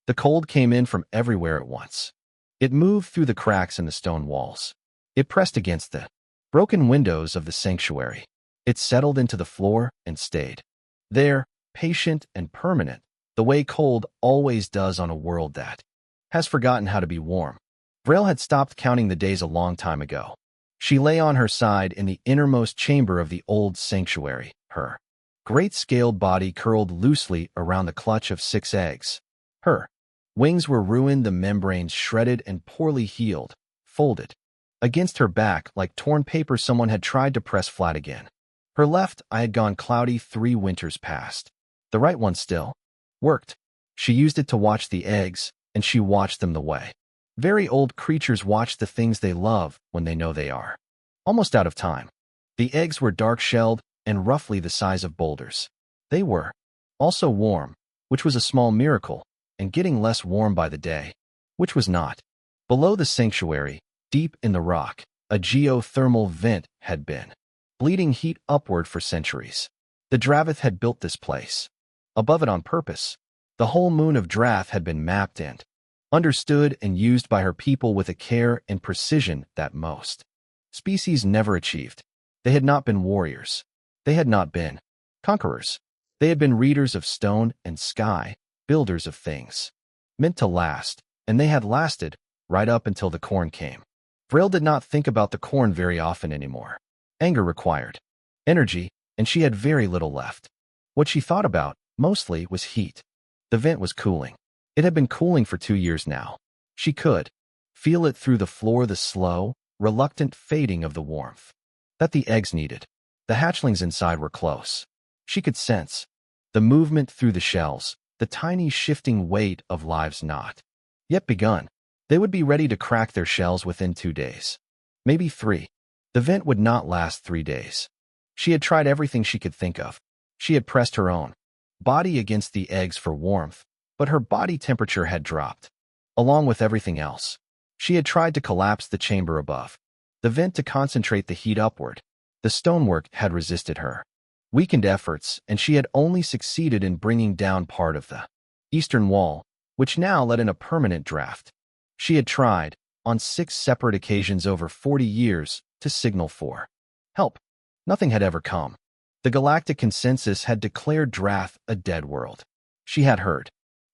The cold came in from everywhere at once. It moved through the cracks in the stone walls. It pressed against the broken windows of the sanctuary. It settled into the floor and stayed there, patient and permanent, the way cold always does on a world that has forgotten how to be warm. Vrail had stopped counting the days a long time ago. She lay on her side in the innermost chamber of the old sanctuary, her great scaled body curled loosely around the clutch of 6 eggs. Her wings were ruined, the membranes shredded and poorly healed, folded against her back like torn paper someone had tried to press flat again. Her left eye had gone cloudy 3 winters past. The right one still worked. She used it to watch the eggs, and she watched them the way very old creatures watch the things they love when they know they are almost out of time. The eggs were dark-shelled and roughly the size of boulders. They were also warm, which was a small miracle, and getting less warm by the day, which was not. Below the sanctuary, deep in the rock, a geothermal vent had been bleeding heat upward for centuries. The Dravith had built this place. Above it on purpose. The whole moon of Drath had been mapped and understood and used by her people with a care and precision that most species never achieved. They had not been warriors. They had not been conquerors. They had been readers of stone and sky, builders of things meant to last, and they had lasted right up until the corn came. Vrail did not think about the corn very often anymore. Anger required energy, and she had very little left. What she thought about, mostly, was heat. The vent was cooling. It had been cooling for 2 years now. She could feel it through the floor, the slow, reluctant fading of the warmth that the eggs needed. The hatchlings inside were close. She could sense the movement through the shells, the tiny shifting weight of lives not yet begun. They would be ready to crack their shells within 2 days. Maybe 3. The vent would not last 3 days. She had tried everything she could think of. She had pressed her own body against the eggs for warmth, but her body temperature had dropped, along with everything else. She had tried to collapse the chamber above the vent to concentrate the heat upward. The stonework had resisted her weakened efforts, and she had only succeeded in bringing down part of the eastern wall, which now let in a permanent draft. She had tried, on 6 separate occasions over 40 years, to signal for help. Nothing had ever come. The galactic consensus had declared Drath a dead world. She had heard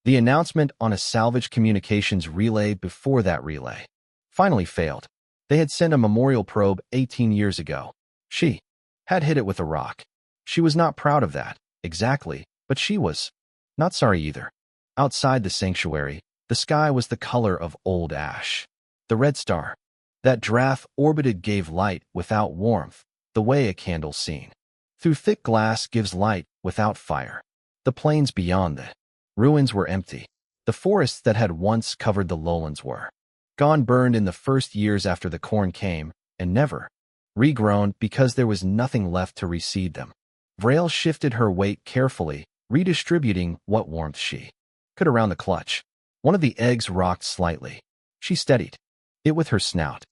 the announcement on a salvage communications relay before that relay finally failed. They had sent a memorial probe 18 years ago. She had hit it with a rock. She was not proud of that, exactly, but she was not sorry either. Outside the sanctuary, the sky was the color of old ash. The red star that Drath orbited gave light without warmth, the way a candle seen through thick glass gives light without fire. The plains beyond the ruins were empty. The forests that had once covered the lowlands were gone, burned in the first years after the corn came, and never regrown because there was nothing left to reseed them. Vrail shifted her weight carefully, redistributing what warmth she could around the clutch. One of the eggs rocked slightly. She steadied it with her snout.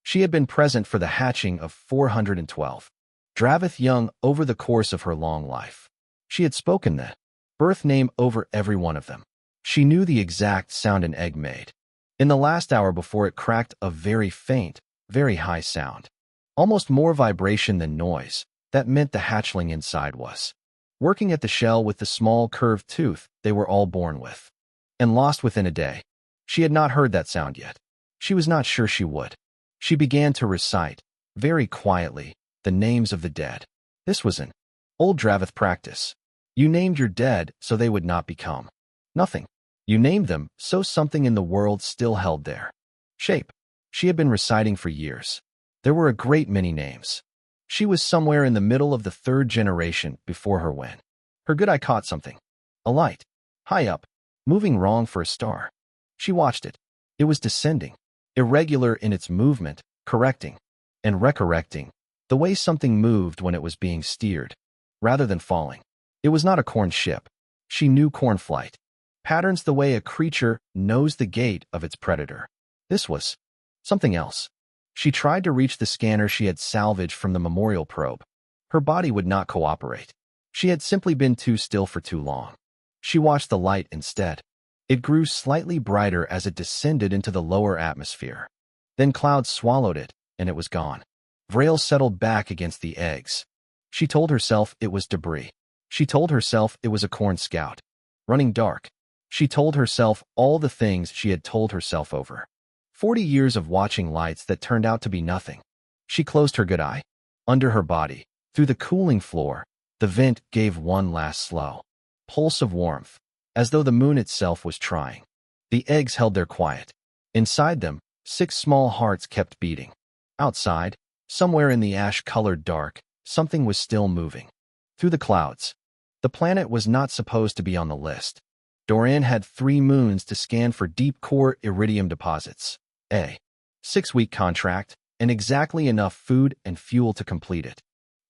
She had been present for the hatching of 412 Dravith young over the course of her long life. She had spoken the birth name over every one of them. She knew the exact sound an egg made. In the last hour before it cracked, a very faint, very high sound. Almost more vibration than noise. That meant the hatchling inside was working at the shell with the small curved tooth they were all born with, and lost within a day. She had not heard that sound yet. She was not sure she would. She began to recite, very quietly, the names of the dead. This was an old Dravith practice. You named your dead so they would not become nothing. You named them so something in the world still held their shape. She had been reciting for years. There were a great many names. She was somewhere in the middle of the 3rd generation before her when her good eye caught something. A light. High up. Moving wrong for a star. She watched it. It was descending. Irregular in its movement, correcting and recorrecting, the way something moved when it was being steered, rather than falling. It was not a corn ship. She knew corn flight. Patterns the way a creature knows the gait of its predator. This was something else. She tried to reach the scanner she had salvaged from the memorial probe. Her body would not cooperate. She had simply been too still for too long. She watched the light instead. It grew slightly brighter as it descended into the lower atmosphere. Then clouds swallowed it, and it was gone. Vrail settled back against the eggs. She told herself it was debris. She told herself it was a corn scout. Running dark. She told herself all the things she had told herself over 40 years of watching lights that turned out to be nothing. She closed her good eye. Under her body, through the cooling floor, the vent gave one last slow pulse of warmth, as though the moon itself was trying. The eggs held their quiet. Inside them, 6 small hearts kept beating. Outside, somewhere in the ash-colored dark, something was still moving. Through the clouds. The planet was not supposed to be on the list. Dorian had 3 moons to scan for deep-core iridium deposits. A 6-week contract, and exactly enough food and fuel to complete it.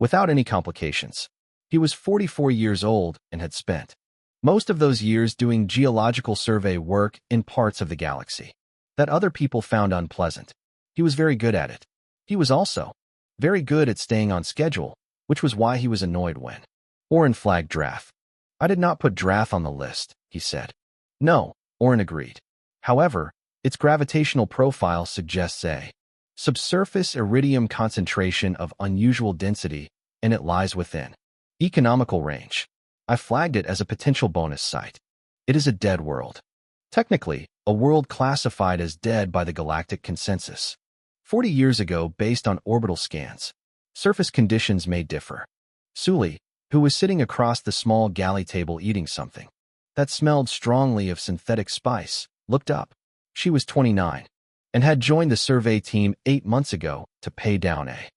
Without any complications. He was 44 years old and had spent most of those years doing geological survey work in parts of the galaxy that other people found unpleasant. He was very good at it. He was also very good at staying on schedule, which was why he was annoyed when Orin flagged Drath. I did not put Drath on the list, he said. No, Orin agreed. However, its gravitational profile suggests a subsurface iridium concentration of unusual density, and it lies within economical range. I flagged it as a potential bonus site. It is a dead world. Technically, a world classified as dead by the galactic consensus. 40 years ago, based on orbital scans, surface conditions may differ. Sully, who was sitting across the small galley table eating something that smelled strongly of synthetic spice, looked up. She was 29 and had joined the survey team 8 months ago to pay down a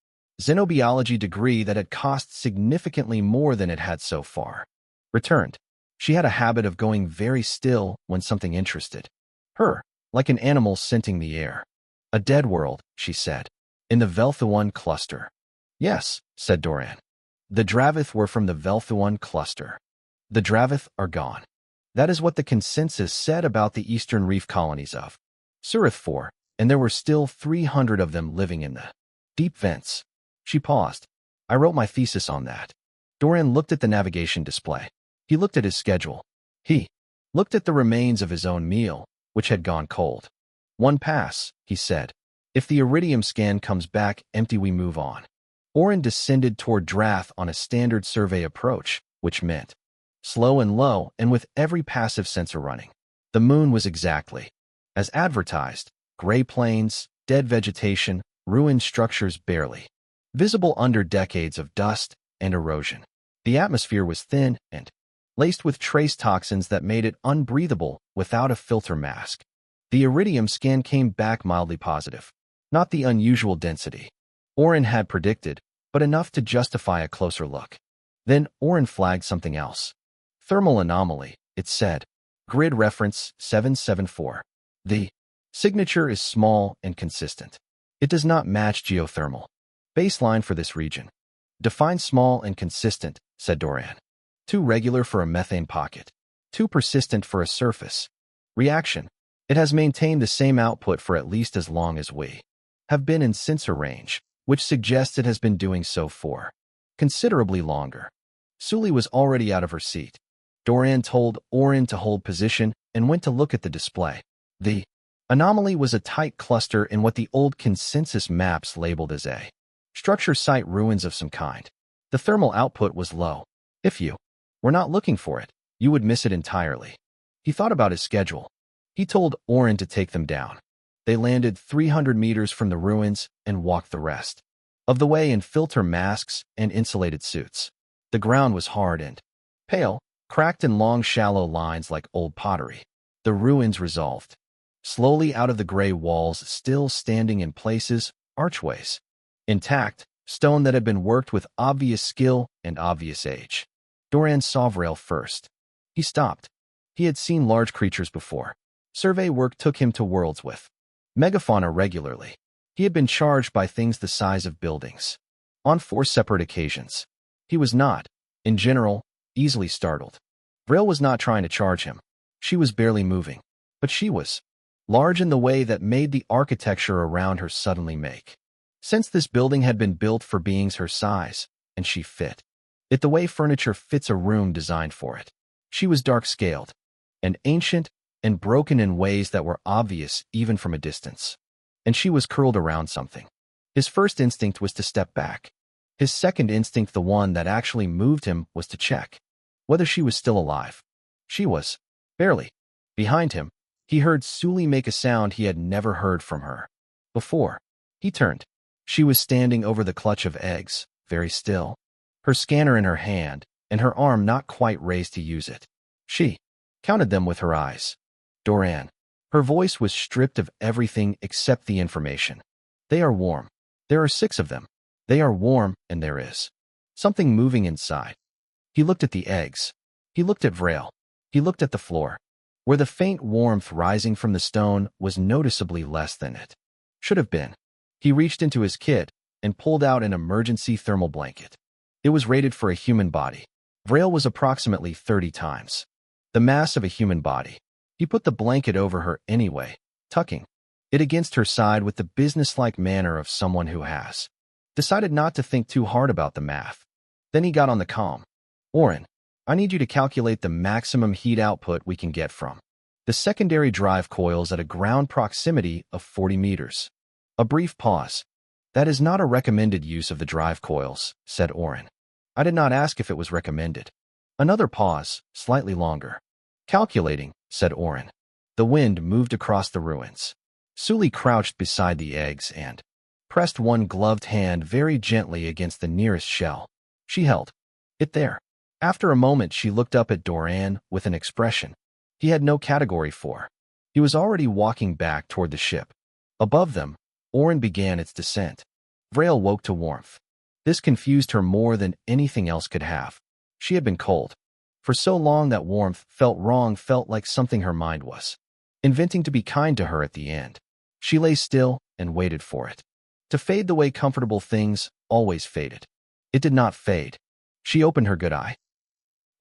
xenobiology degree that had cost significantly more than it had so far. Returned. She had a habit of going very still when something interested her, like an animal scenting the air. A dead world, she said. In the Velthuan cluster. Yes, said Dorian. The Dravith were from the Velthuan cluster. The Dravith are gone. That is what the consensus said about the eastern reef colonies of Surith 4, and there were still 300 of them living in the deep vents. She paused. I wrote my thesis on that. Dorian looked at the navigation display. He looked at his schedule. He looked at the remains of his own meal, which had gone cold. One pass, he said. If the iridium scan comes back empty, we move on. Orin descended toward Drath on a standard survey approach, which meant slow and low, and with every passive sensor running. The moon was exactly as advertised. Gray plains, dead vegetation, ruined structures barely visible under decades of dust and erosion. The atmosphere was thin and laced with trace toxins that made it unbreathable without a filter mask. The iridium scan came back mildly positive. Not the unusual density Orin had predicted, but enough to justify a closer look. Then Orin flagged something else. Thermal anomaly, it said. Grid reference 774. The signature is small and consistent. It does not match geothermal baseline for this region. Define small and consistent, said Dorian. Too regular for a methane pocket. Too persistent for a surface reaction. It has maintained the same output for at least as long as we have been in sensor range, which suggests it has been doing so for considerably longer. Sully was already out of her seat. Dorian told Orin to hold position and went to look at the display. The anomaly was a tight cluster in what the old consensus maps labeled as a structure site ruins of some kind. The thermal output was low. If you were not looking for it, you would miss it entirely. He thought about his schedule. He told Orin to take them down. They landed 300 meters from the ruins and walked the rest of the way in filter masks and insulated suits. The ground was hard and pale, cracked in long shallow lines like old pottery. The ruins resolved slowly out of the gray walls, still standing in places, archways. Intact, stone that had been worked with obvious skill and obvious age. Dorian saw Vrail first. He stopped. He had seen large creatures before. Survey work took him to worlds with megafauna regularly. He had been charged by things the size of buildings. On 4 separate occasions. He was not, in general, easily startled. Vrail was not trying to charge him. She was barely moving. But she was large in the way that made the architecture around her suddenly make sense. This building had been built for beings her size, and she fit it the way furniture fits a room designed for it. She was dark-scaled and ancient, and broken in ways that were obvious even from a distance. And she was curled around something. His first instinct was to step back. His second instinct, the one that actually moved him, was to check whether she was still alive. She was. Barely. Behind him, he heard Suli make a sound he had never heard from her before. He turned. She was standing over the clutch of eggs, very still, her scanner in her hand, and her arm not quite raised to use it. She counted them with her eyes. Doran. Her voice was stripped of everything except the information. They are warm. There are 6 of them. They are warm, and there is something moving inside. He looked at the eggs. He looked at Vrail. He looked at the floor, where the faint warmth rising from the stone was noticeably less than it should have been. He reached into his kit and pulled out an emergency thermal blanket. It was rated for a human body. Vrail was approximately 30 times the mass of a human body. He put the blanket over her anyway, tucking it against her side with the businesslike manner of someone who has decided not to think too hard about the math. Then he got on the comm. Oren, I need you to calculate the maximum heat output we can get from the secondary drive coils at a ground proximity of 40 meters. A brief pause. That is not a recommended use of the drive coils, said Oren. I did not ask if it was recommended. Another pause, slightly longer. Calculating, said Oren. The wind moved across the ruins. Suli crouched beside the eggs and pressed one gloved hand very gently against the nearest shell. She held it there. After a moment, she looked up at Doran with an expression he had no category for. He was already walking back toward the ship. Above them, Oren began its descent. Vrail woke to warmth. This confused her more than anything else could have. She had been cold for so long that warmth felt wrong, felt like something her mind was inventing to be kind to her at the end. She lay still and waited for it to fade the way comfortable things always faded. It did not fade. She opened her good eye.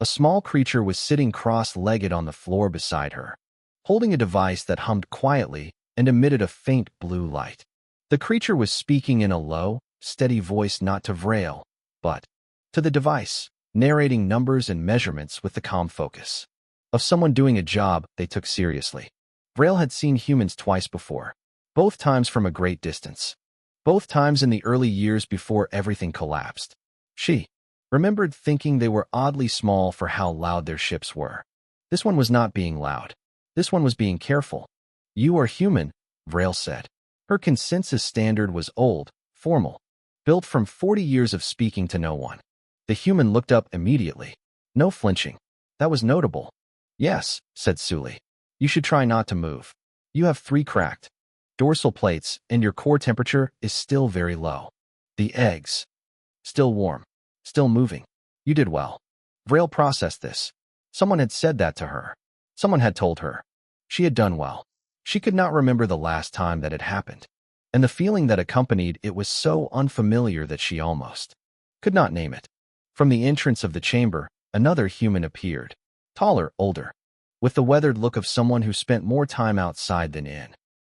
A small creature was sitting cross-legged on the floor beside her, holding a device that hummed quietly and emitted a faint blue light. The creature was speaking in a low, steady voice not to Vrail, but to the device, narrating numbers and measurements with the calm focus of someone doing a job they took seriously. Vrail had seen humans twice before, both times from a great distance, both times in the early years before everything collapsed. She remembered thinking they were oddly small for how loud their ships were. This one was not being loud. This one was being careful. You are human, Vrail said. Her consensus standard was old, formal, built from 40 years of speaking to no one. The human looked up immediately. No flinching. That was notable. Yes, said Suli. You should try not to move. You have 3 cracked dorsal plates, and your core temperature is still very low. The eggs. Still warm. Still moving. You did well. Vrail processed this. Someone had said that to her. Someone had told her. She had done well. She could not remember the last time that had happened, and the feeling that accompanied it was so unfamiliar that she almost could not name it. From the entrance of the chamber, another human appeared. Taller, older, with the weathered look of someone who spent more time outside than in.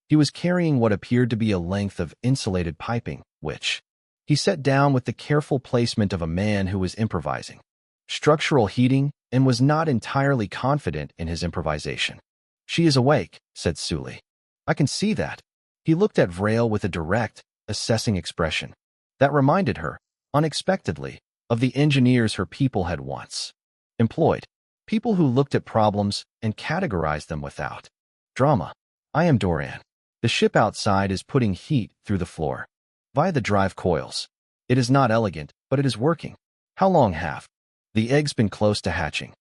He was carrying what appeared to be a length of insulated piping, which he set down with the careful placement of a man who was improvising structural heating and was not entirely confident in his improvisation. She is awake, said Suli. I can see that. He looked at Vrail with a direct, assessing expression that reminded her, unexpectedly, of the engineers her people had once employed. People who looked at problems and categorized them without drama. I am Doran. The ship outside is putting heat through the floor via the drive coils. It is not elegant, but it is working. How long have the eggs been close to hatching?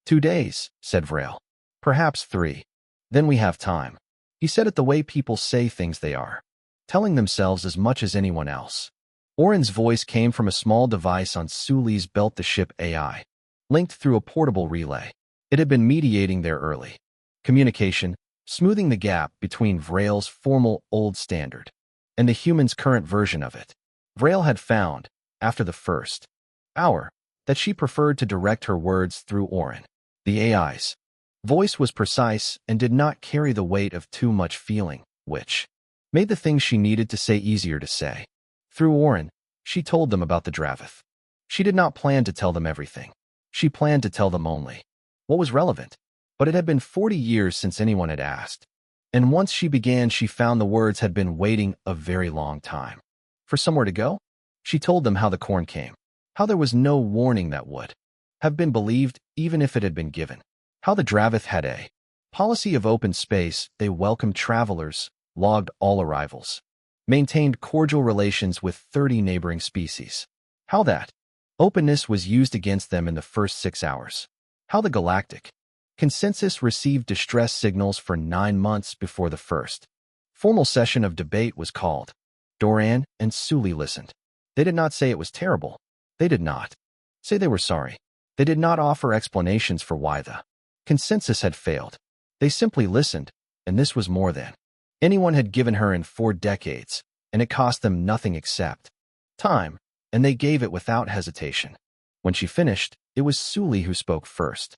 2 days, said Vrail. Perhaps 3. Then we have time. He said it the way people say things they are, telling themselves as much as anyone else. Oren's voice came from a small device on Suli's belt, the ship AI, linked through a portable relay. It had been mediating their early communication, smoothing the gap between Vrail's formal old standard and the human's current version of it. Vrail had found, after the first hour, that she preferred to direct her words through Oren. The AI's voice was precise and did not carry the weight of too much feeling, which made the things she needed to say easier to say. Through Oren, she told them about the Dravith. She did not plan to tell them everything. She planned to tell them only what was relevant. But it had been 40 years since anyone had asked. And once she began, she found the words had been waiting a very long time. For somewhere to go? She told them how the corn came. How there was no warning that would have been believed even if it had been given. How the Dravith had a policy of open space. They welcomed travelers, logged all arrivals, maintained cordial relations with 30 neighboring species. How that openness was used against them in the first 6 hours. How the Galactic Consensus received distress signals for 9 months before the first formal session of debate was called. Doran and Sully listened. They did not say it was terrible. They did not say they were sorry. They did not offer explanations for why the consensus had failed. They simply listened, and this was more than anyone had given her in 4 decades, and it cost them nothing except time, and they gave it without hesitation. When she finished, it was Sully who spoke first.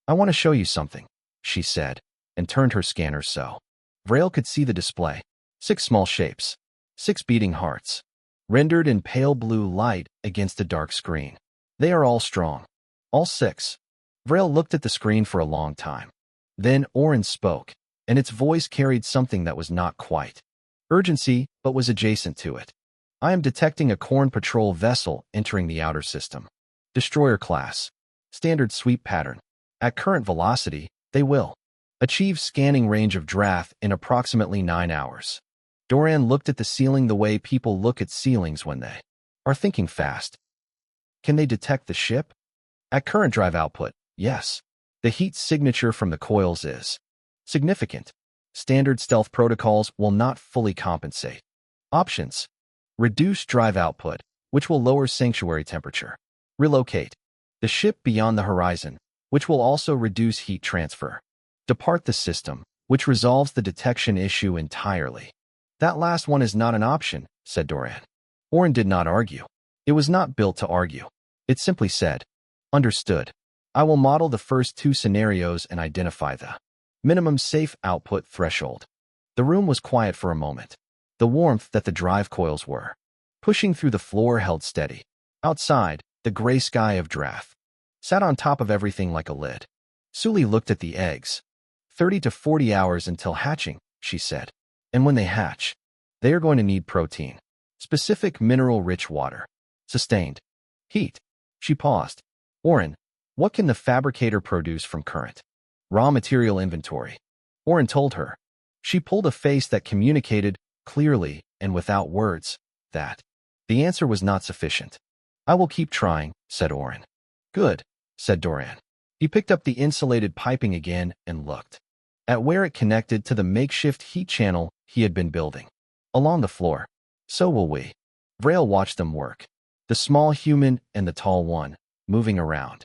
"I want to show you something," she said, and turned her scanner so Vrail could see the display. 6 small shapes, 6 beating hearts, rendered in pale blue light against a dark screen. They are all strong. All 6. Vrail looked at the screen for a long time. Then Orin spoke, and its voice carried something that was not quite urgency, but was adjacent to it. "I am detecting a Corn Patrol vessel entering the outer system. Destroyer class. Standard sweep pattern. At current velocity, they will achieve scanning range of Drath in approximately 9 hours." Doran looked at the ceiling the way people look at ceilings when they are thinking fast. "Can they detect the ship?" "At current drive output, yes. The heat signature from the coils is significant. Standard stealth protocols will not fully compensate." Options: reduce drive output, which will lower sanctuary temperature. Relocate the ship beyond the horizon, which will also reduce heat transfer. Depart the system, which resolves the detection issue entirely. "That last one is not an option," said Doran. Orin did not argue. It was not built to argue. It simply said, "Understood. I will model the first 2 scenarios and identify the minimum safe output threshold." The room was quiet for a moment. The warmth that the drive coils were pushing through the floor held steady. Outside, the gray sky of Drath sat on top of everything like a lid. Sully looked at the eggs. 30 to 40 hours until hatching, she said. And when they hatch, they are going to need protein. Specific mineral-rich water. Sustained heat. She paused. "Orin, what can the fabricator produce from current raw material inventory?" Orin told her. She pulled a face that communicated, clearly and without words, that the answer was not sufficient. "I will keep trying," said Orin. "Good," said Doran. He picked up the insulated piping again and looked at where it connected to the makeshift heat channel he had been building. Along the floor. "So will we." Vrail watched them work. The small human and the tall one, moving around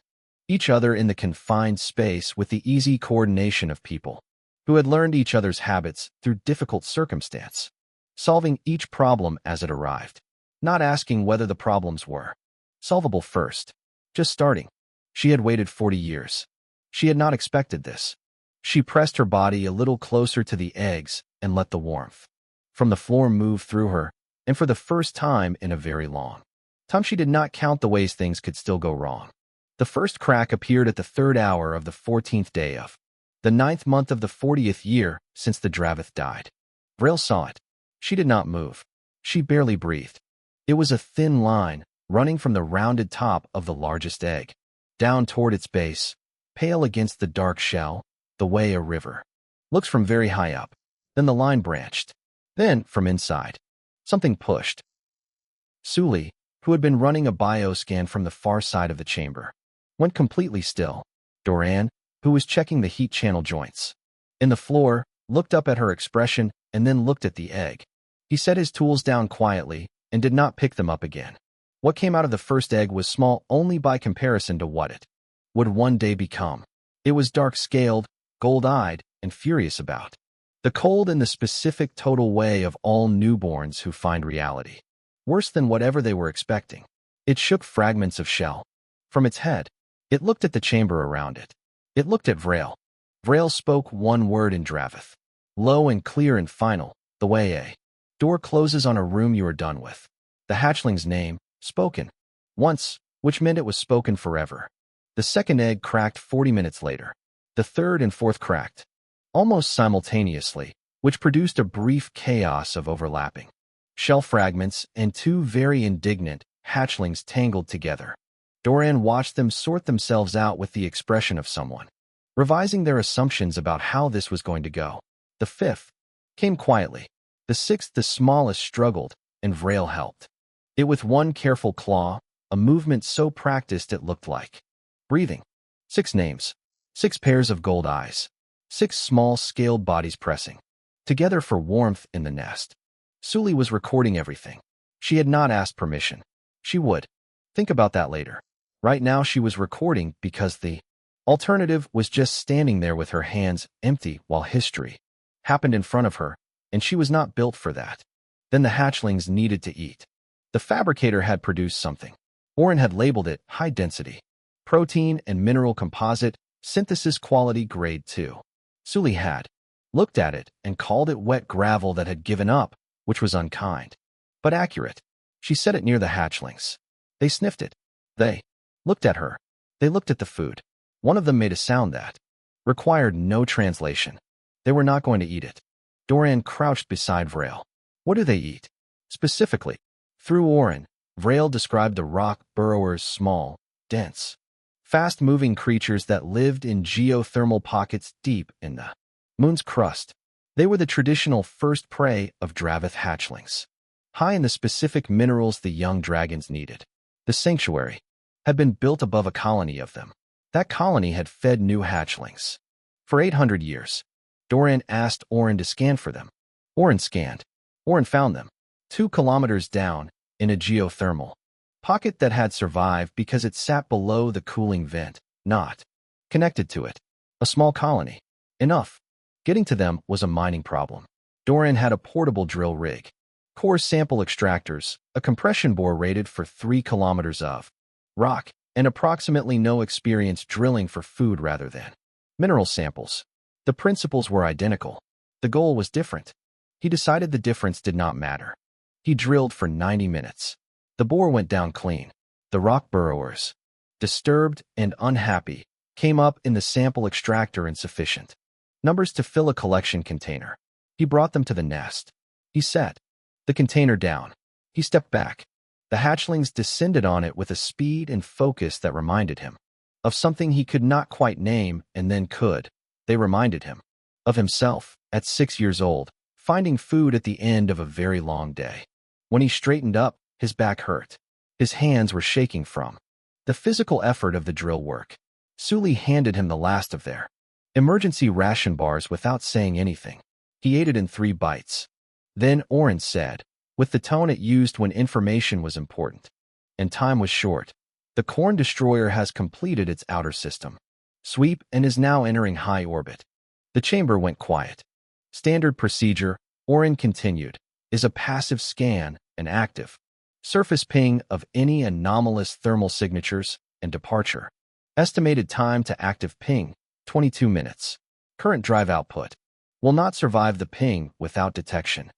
each other in the confined space with the easy coordination of people who had learned each other's habits through difficult circumstance, solving each problem as it arrived, not asking whether the problems were solvable first, just starting. She had waited 40 years. She had not expected this. She pressed her body a little closer to the eggs and let the warmth from the floor move through her, and for the first time in a very long time she did not count the ways things could still go wrong. The first crack appeared at the 3rd hour of the 14th day of the 9th month of the 40th year since the Dravith died. Vrail saw it. She did not move. She barely breathed. It was a thin line running from the rounded top of the largest egg down toward its base, pale against the dark shell, the way a river looks from very high up. Then the line branched. Then, from inside, something pushed. Sully, who had been running a bioscan from the far side of the chamber, went completely still. Doran, who was checking the heat channel joints in the floor, looked up at her expression and then looked at the egg. He set his tools down quietly and did not pick them up again. What came out of the first egg was small only by comparison to what it would one day become. It was dark-scaled, gold-eyed, and furious about the cold in the specific total way of all newborns who find reality worse than whatever they were expecting. It shook fragments of shell from its head. It looked at the chamber around it. It looked at Vrail. Vrail spoke one word in Dravith, low and clear and final, the way a door closes on a room you are done with. The hatchling's name, spoken once, which meant it was spoken forever. The second egg cracked 40 minutes later. The The third and fourth cracked, almost simultaneously, which produced a brief chaos of overlapping shell fragments, and two very indignant hatchlings tangled together. Doran watched them sort themselves out with the expression of someone revising their assumptions about how this was going to go. The fifth came quietly. The sixth, the smallest, struggled, and Vrail helped. It with one careful claw, a movement so practiced it looked like breathing. 6 names, 6 pairs of gold eyes, 6 small scaled bodies pressing together for warmth in the nest. Sully was recording everything. She had not asked permission. She would think about that later. Right now she was recording because the alternative was just standing there with her hands empty while history happened in front of her, and she was not built for that. Then the hatchlings needed to eat. The fabricator had produced something. Oren had labeled it high density, protein and mineral composite, synthesis quality grade 2. Sully had looked at it and called it wet gravel that had given up, which was unkind, but accurate. She set it near the hatchlings. They sniffed it. They looked at her. They looked at the food. One of them made a sound that required no translation. They were not going to eat it. Doran crouched beside Vrail. What do they eat? Specifically, through Oren, Vrail described the rock burrowers, small, dense, fast-moving creatures that lived in geothermal pockets deep in the moon's crust. They were the traditional first prey of Dravith hatchlings, high in the specific minerals the young dragons needed. The sanctuary had been built above a colony of them. That colony had fed new hatchlings. For 800 years, Doran asked Oren to scan for them. Oren scanned. Oren found them, 2 kilometers down, in a geothermal pocket that had survived because it sat below the cooling vent, not connected to it. A small colony. Enough. Getting to them was a mining problem. Doran had a portable drill rig, core sample extractors, a compression bore rated for 3 kilometers of rock, and approximately no experience drilling for food rather than mineral samples. The principles were identical. The goal was different. He decided the difference did not matter. He drilled for 90 minutes. The bore went down clean. The rock burrowers, disturbed and unhappy, came up in the sample extractor in sufficient numbers to fill a collection container. He brought them to the nest. He set the container down. He stepped back. The hatchlings descended on it with a speed and focus that reminded him of something he could not quite name and then could. They reminded him of himself at 6 years old, finding food at the end of a very long day. When he straightened up, his back hurt. His hands were shaking from the physical effort of the drill work. Sully handed him the last of their emergency ration bars without saying anything. He ate it in 3 bites. Then Oren said, with the tone it used when information was important and time was short, the Corn Destroyer has completed its outer system sweep and is now entering high orbit. The chamber went quiet. Standard procedure, Oren continued, is a passive scan, an active surface ping of any anomalous thermal signatures, and departure. Estimated time to active ping, 22 minutes. Current drive output will not survive the ping without detection.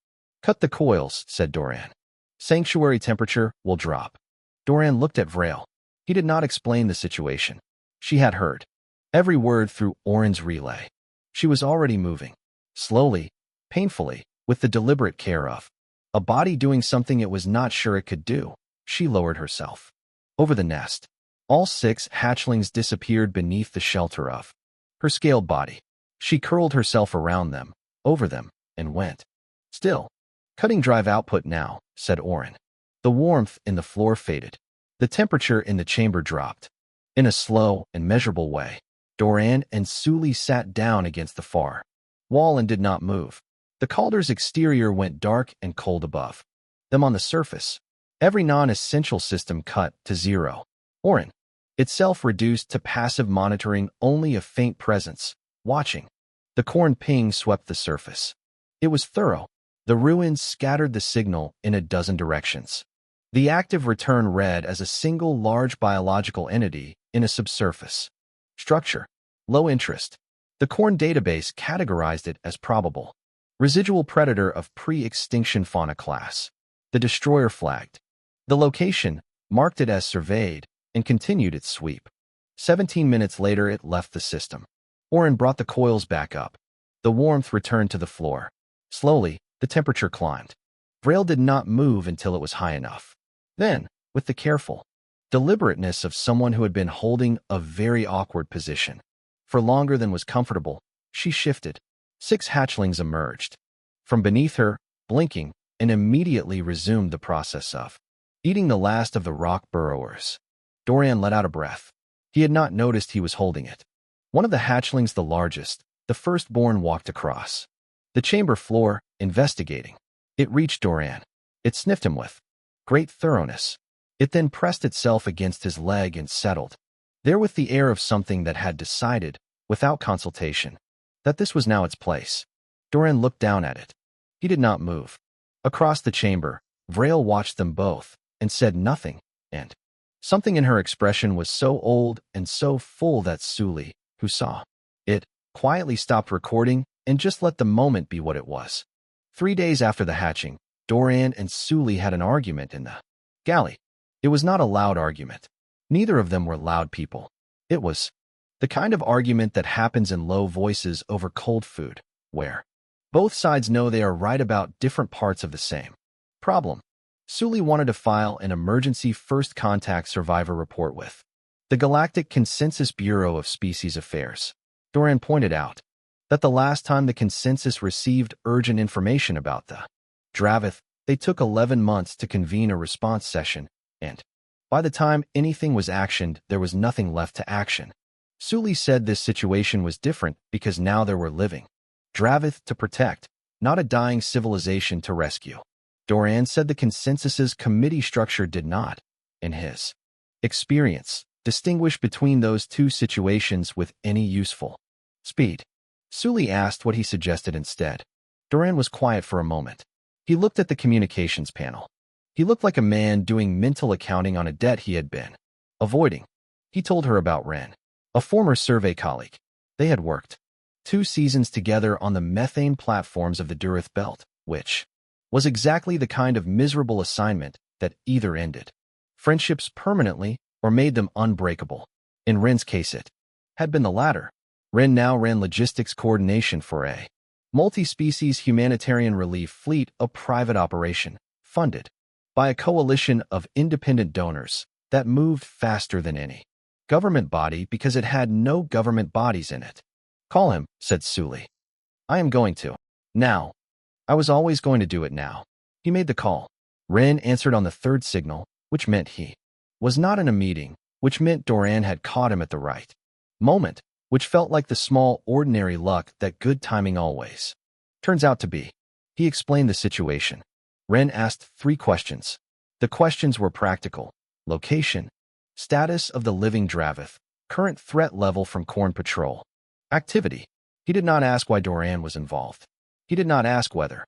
Cut the coils, said Doran. Sanctuary temperature will drop. Doran looked at Vrail. He did not explain the situation. She had heard every word through Oren's relay. She was already moving, slowly, painfully, with the deliberate care of a body doing something it was not sure it could do. She lowered herself over the nest. All 6 hatchlings disappeared beneath the shelter of her scaled body. She curled herself around them, over them, and went still. Cutting drive output now, said Oren. The warmth in the floor faded. The temperature in the chamber dropped. In a slow and measurable way, Doran and Sully sat down against the far wall and did not move. The calder's exterior went dark and cold above them on the surface. Every non-essential system cut to 0. Oren itself reduced to passive monitoring, only a faint presence, watching. The corn ping swept the surface. It was thorough. The ruins scattered the signal in a dozen directions. The active return read as a single large biological entity in a subsurface structure. Low interest. The Corn database categorized it as probable residual predator of pre-extinction fauna class. The destroyer flagged the location, marked it as surveyed, and continued its sweep. 17 minutes later it left the system. Oren brought the coils back up. The warmth returned to the floor. Slowly, the temperature climbed. Vrail did not move until it was high enough. Then, with the careful deliberateness of someone who had been holding a very awkward position for longer than was comfortable, she shifted. 6 hatchlings emerged from beneath her, blinking, and immediately resumed the process of eating the last of the rock burrowers. Dorian let out a breath. He had not noticed he was holding it. One of the hatchlings, the largest, the firstborn, walked across the chamber floor, investigating. It reached Dorian. It sniffed him with great thoroughness. It then pressed itself against his leg and settled there with the air of something that had decided, without consultation, that this was now its place. Dorian looked down at it. He did not move. Across the chamber, Vrail watched them both and said nothing, and something in her expression was so old and so full that Suli, who saw it, quietly stopped recording and just let the moment be what it was. 3 days after the hatching, Dorian and Suli had an argument in the galley. It was not a loud argument. Neither of them were loud people. It was the kind of argument that happens in low voices over cold food, where both sides know they are right about different parts of the same problem. Suli wanted to file an emergency first contact survivor report with the Galactic Consensus Bureau of Species Affairs. Dorian pointed out that the last time the Consensus received urgent information about the Dravith, they took 11 months to convene a response session, and by the time anything was actioned, there was nothing left to action. Suli said this situation was different because now there were living Dravith to protect, not a dying civilization to rescue. Dorian said the Consensus's committee structure did not, in his experience, distinguish between those two situations with any useful speed. Suli asked what he suggested instead. Dorian was quiet for a moment. He looked at the communications panel. He looked like a man doing mental accounting on a debt he had been avoiding. He told her about Ren, a former survey colleague. They had worked 2 seasons together on the methane platforms of the Durith Belt, which was exactly the kind of miserable assignment that either ended friendships permanently or made them unbreakable. In Ren's case, it had been the latter. Ren now ran logistics coordination for a multi-species humanitarian relief fleet, a private operation, funded by a coalition of independent donors that moved faster than any government body because it had no government bodies in it. Call him, said Suli. I am going to. Now. I was always going to do it now. He made the call. Ren answered on the 3rd signal, which meant he was not in a meeting, which meant Dorian had caught him at the right moment, which felt like the small, ordinary luck that good timing always turns out to be. He explained the situation. Ren asked 3 questions. The questions were practical: location, status of the living Dravith, current threat level from Corn Patrol, activity. He did not ask why Dorian was involved. He did not ask whether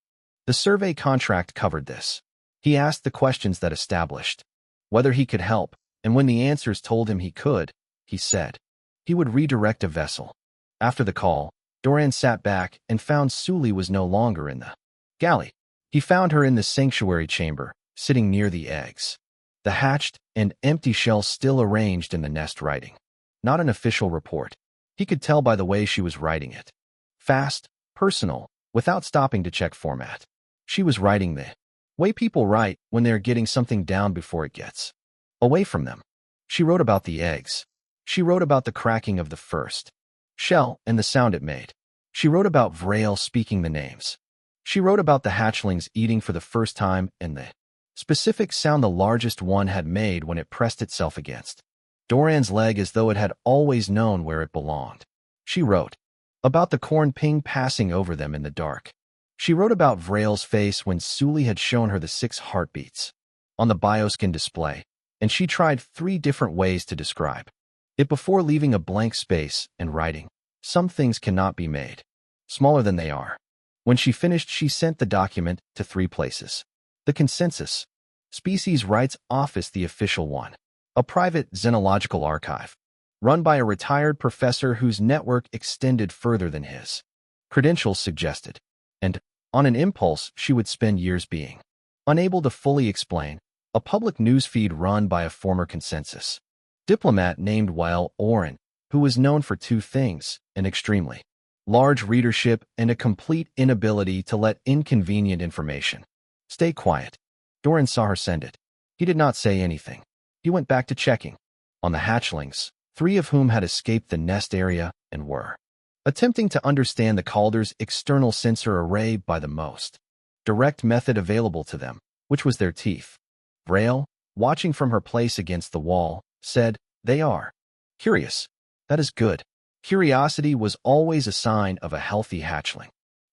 the survey contract covered this. He asked the questions that established whether he could help, and when the answers told him he could, he said he would redirect a vessel. After the call, Dorian sat back and found Suli was no longer in the galley. He found her in the sanctuary chamber, sitting near the eggs, the hatched and empty shell still arranged in the nest, writing not an official report. He could tell by the way she was writing it. Fast, personal, without stopping to check format. She was writing the way people write when they're getting something down before it gets away from them. She wrote about the eggs. She wrote about the cracking of the first shell and the sound it made. She wrote about Vrail speaking the names. She wrote about the hatchlings eating for the first time and the specific sound the largest one had made when it pressed itself against Dorian's leg as though it had always known where it belonged. She wrote about the corn ping passing over them in the dark. She wrote about Vrail's face when Suli had shown her the 6 heartbeats on the bioskin display, and she tried 3 different ways to describe it before leaving a blank space and writing, "Some things cannot be made smaller than they are." When she finished, she sent the document to 3 places. The Consensus Species Rights Office, the official one, a private xenological archive, run by a retired professor whose network extended further than his credentials suggested, and, on an impulse she would spend years being unable to fully explain, a public news feed run by a former Consensus diplomat named Wael Oren, who was known for two things: an extremely large readership and a complete inability to let inconvenient information stay quiet. Doran saw her send it. He did not say anything. He went back to checking on the hatchlings, 3 of whom had escaped the nest area and were attempting to understand the Calder's external sensor array by the most direct method available to them, which was their teeth. Vrail, watching from her place against the wall, said, "They are curious. That is good. Curiosity was always a sign of a healthy hatchling."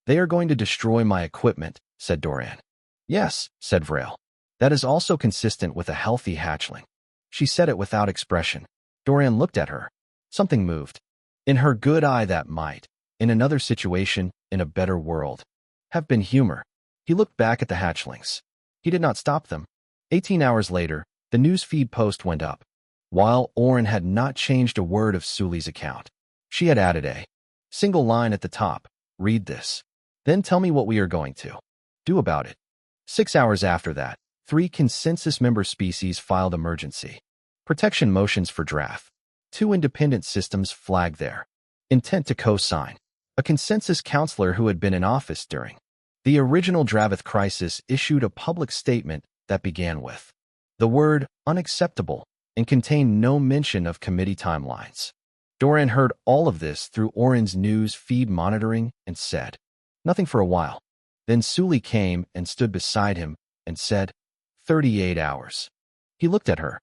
"They are going to destroy my equipment," said Doran. "Yes," said Vrail. "That is also consistent with a healthy hatchling." She said it without expression. Doran looked at her. Something moved in her good eye that might, in another situation, in a better world, have been humor. He looked back at the hatchlings. He did not stop them. 18 hours later, the news feed post went up. While Oren had not changed a word of Suli's account, she had added a single line at the top: "Read this. Then tell me what we are going to do about it." 6 hours after that, 3 consensus member species filed emergency protection motions for draft. 2 independent systems flagged their intent to co-sign. A consensus counselor who had been in office during the original Dravith crisis issued a public statement that began with the word "unacceptable" and contained no mention of committee timelines. Doran heard all of this through Oren's news feed monitoring and said nothing for a while. Then Suli came and stood beside him and said, 38 hours. He looked at her.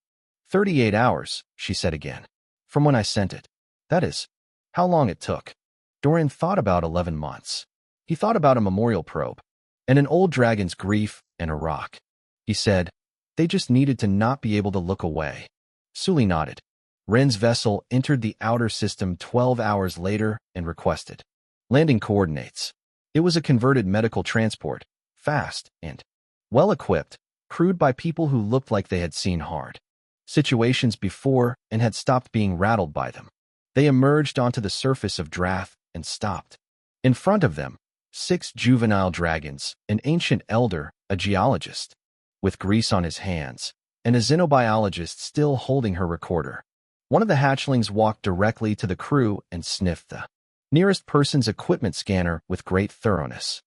38 hours, she said again. From when I sent it. That is how long it took. Doran thought about 11 months. He thought about a memorial probe and an old dragon's grief and a rock. He said, they just needed to not be able to look away. Suli nodded. Ren's vessel entered the outer system 12 hours later and requested landing coordinates. It was a converted medical transport, fast and well-equipped, crewed by people who looked like they had seen hard situations before and had stopped being rattled by them. They emerged onto the surface of Drath and stopped. In front of them, 6 juvenile dragons, an ancient elder, a geologist, with grease on his hands, and a xenobiologist still holding her recorder. One of the hatchlings walked directly to the crew and sniffed the nearest person's equipment scanner with great thoroughness.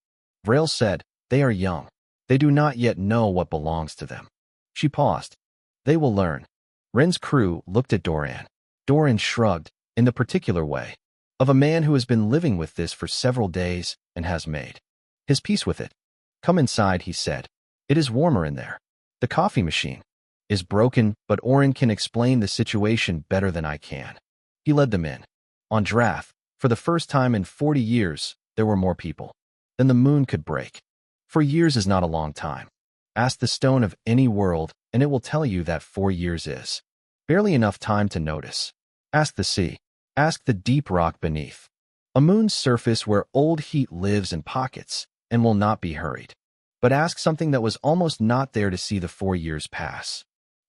Vrail said, "They are young. They do not yet know what belongs to them." She paused. "They will learn." Ren's crew looked at Doran. Doran shrugged, in the particular way of a man who has been living with this for several days and has made his peace with it. "Come inside," he said. "It is warmer in there. The coffee machine is broken, but Oren can explain the situation better than I can." He led them in. On Drath, for the first time in 40 years, there were more people than the moon could break. For years is not a long time. Ask the stone of any world, and it will tell you that 4 years is barely enough time to notice. Ask the sea. Ask the deep rock beneath a moon's surface where old heat lives in pockets and will not be hurried. But ask something that was almost not there to see the 4 years pass.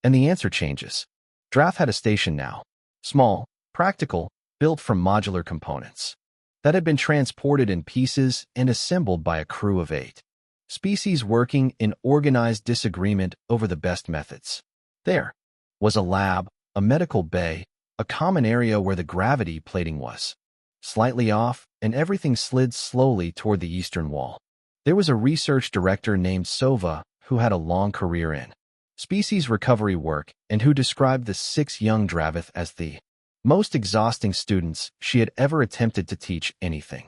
And the answer changes. Drath had a station now. Small, practical, built from modular components that had been transported in pieces and assembled by a crew of 8 species working in organized disagreement over the best methods. There was a lab, a medical bay, a common area where the gravity plating was slightly off, and everything slid slowly toward the eastern wall. There was a research director named Sova who had a long career in species recovery work and who described the 6 young Dravith as the most exhausting students she had ever attempted to teach anything,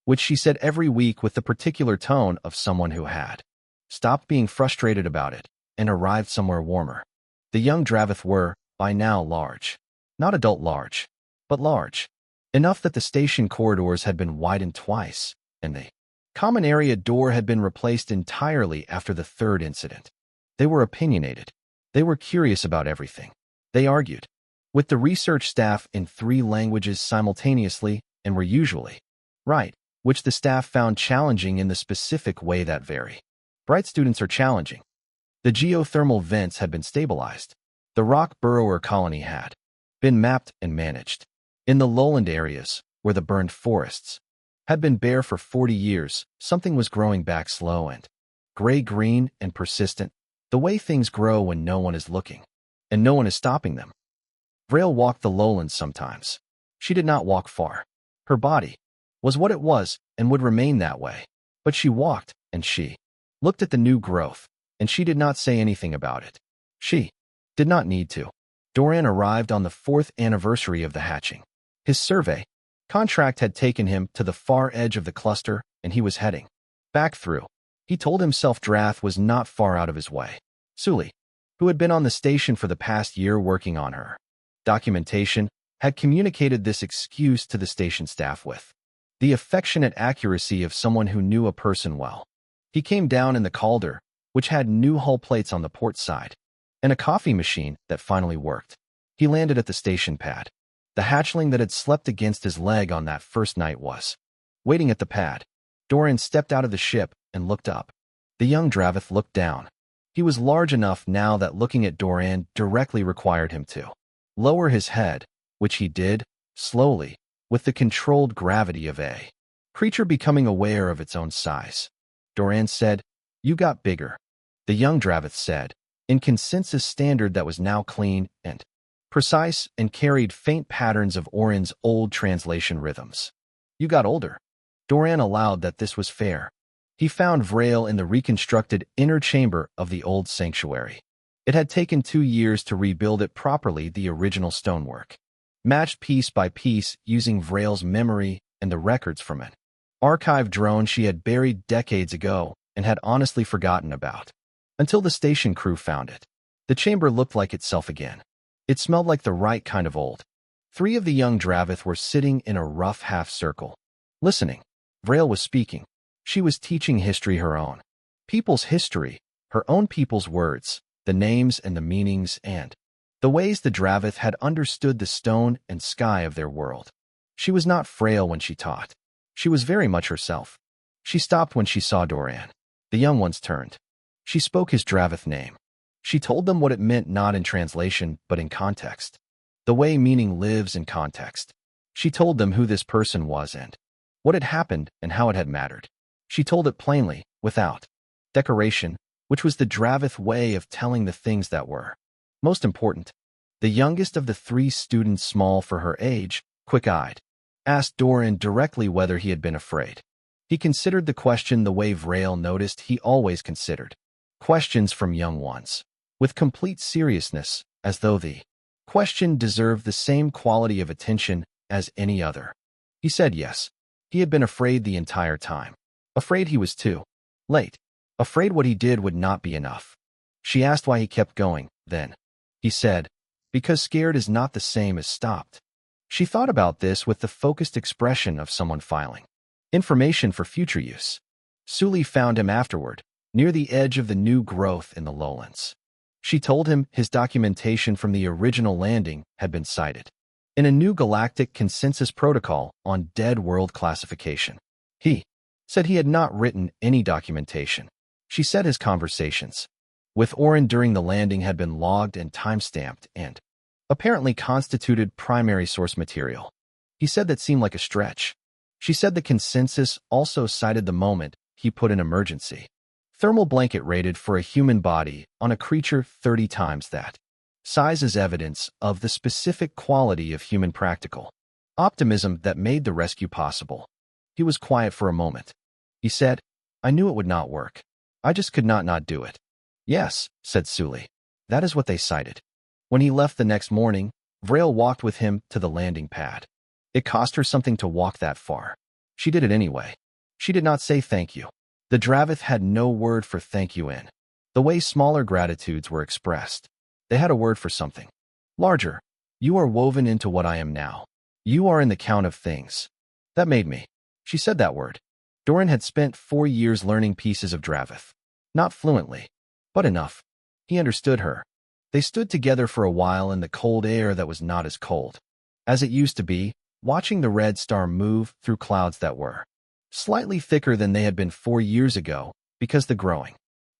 which she said every week with the particular tone of someone who had stopped being frustrated about it and arrived somewhere warmer. The young Dravith were, by now, large. Not adult large, but large. Enough that the station corridors had been widened twice, and the common area door had been replaced entirely after the 3rd incident. They were opinionated. They were curious about everything. They argued with the research staff in 3 languages simultaneously and were usually right, which the staff found challenging in the specific way that very bright students are challenging. The geothermal vents had been stabilized. The rock burrower colony had been mapped and managed. In the lowland areas, where the burned forests had been bare for 40 years, something was growing back slow and gray-green and persistent, the way things grow when no one is looking, and no one is stopping them. Vrail walked the lowlands sometimes. She did not walk far. Her body was what it was and would remain that way. But she walked, and she looked at the new growth, and she did not say anything about it. She did not need to. Doran arrived on the 4th anniversary of the hatching. His survey contract had taken him to the far edge of the cluster, and he was heading back through. He told himself Drath was not far out of his way. Sully, who had been on the station for the past year working on her documentation, had communicated this excuse to the station staff with the affectionate accuracy of someone who knew a person well. He came down in the Calder, which had new hull plates on the port side, and a coffee machine that finally worked. He landed at the station pad. The hatchling that had slept against his leg on that first night was waiting at the pad. Doran stepped out of the ship and looked up. The young Dravith looked down. He was large enough now that looking at Doran directly required him to lower his head, which he did, slowly, with the controlled gravity of a creature becoming aware of its own size. Doran said, "You got bigger." The young Dravith said, in consensus standard that was now clean and precise and carried faint patterns of Orin's old translation rhythms. "You got older." Doran allowed that this was fair. He found Vrail in the reconstructed inner chamber of the old sanctuary. It had taken 2 years to rebuild it properly, the original stonework, matched piece by piece using Vrail's memory and the records from an archive drone she had buried decades ago and had honestly forgotten about, until the station crew found it. The chamber looked like itself again. It smelled like the right kind of old. 3 of the young Dravith were sitting in a rough half-circle, listening. Vrail was speaking. She was teaching history, her own people's history, her own people's words, the names and the meanings and the ways the Dravith had understood the stone and sky of their world. She was not frail when she taught. She was very much herself. She stopped when she saw Doran. The young ones turned. She spoke his Dravith name. She told them what it meant, not in translation, but in context. The way meaning lives in context. She told them who this person was and what had happened and how it had mattered. She told it plainly, without decoration, which was the Dravith way of telling the things that were most important. The youngest of the 3 students, small for her age, quick-eyed, asked Doran directly whether he had been afraid. He considered the question the way Vrail noticed he always considered questions from young ones, with complete seriousness, as though the question deserved the same quality of attention as any other. He said yes. He had been afraid the entire time. Afraid he was too late. Afraid what he did would not be enough. She asked why he kept going, then. He said, "Because scared is not the same as stopped." She thought about this with the focused expression of someone filing information for future use. Sully found him afterward, near the edge of the new growth in the lowlands. She told him his documentation from the original landing had been cited in a new galactic consensus protocol on dead world classification. He said he had not written any documentation. She said his conversations with Orin during the landing had been logged and time-stamped and apparently constituted primary source material. He said that seemed like a stretch. She said the consensus also cited the moment he put an emergency thermal blanket rated for a human body on a creature 30 times that size as evidence of the specific quality of human practical optimism that made the rescue possible. He was quiet for a moment. He said, "I knew it would not work. I just could not do it." "Yes," said Sully. "That is what they cited." When he left the next morning, Vrail walked with him to the landing pad. It cost her something to walk that far. She did it anyway. She did not say thank you. The Dravith had no word for thank you in the way smaller gratitudes were expressed. They had a word for something larger. "You are woven into what I am now. You are in the count of things." That made me. She said that word. Doran had spent 4 years learning pieces of Dravith. Not fluently, but enough. He understood her. They stood together for a while in the cold air that was not as cold as it used to be, watching the red star move through clouds that were slightly thicker than they had been 4 years ago, because the growing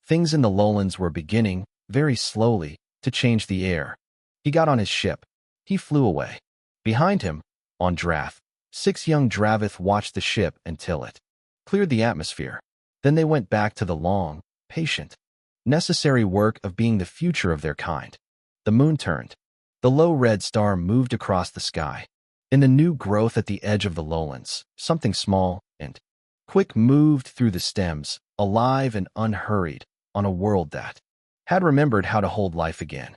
things in the lowlands were beginning, very slowly, to change the air. He got on his ship. He flew away. Behind him, on Drath, 6 young Dravith watched the ship until it cleared the atmosphere. Then they went back to the long, patient, necessary work of being the future of their kind. The moon turned. The low red star moved across the sky. In the new growth at the edge of the lowlands, something small and quick moved through the stems, alive and unhurried, on a world that had remembered how to hold life again.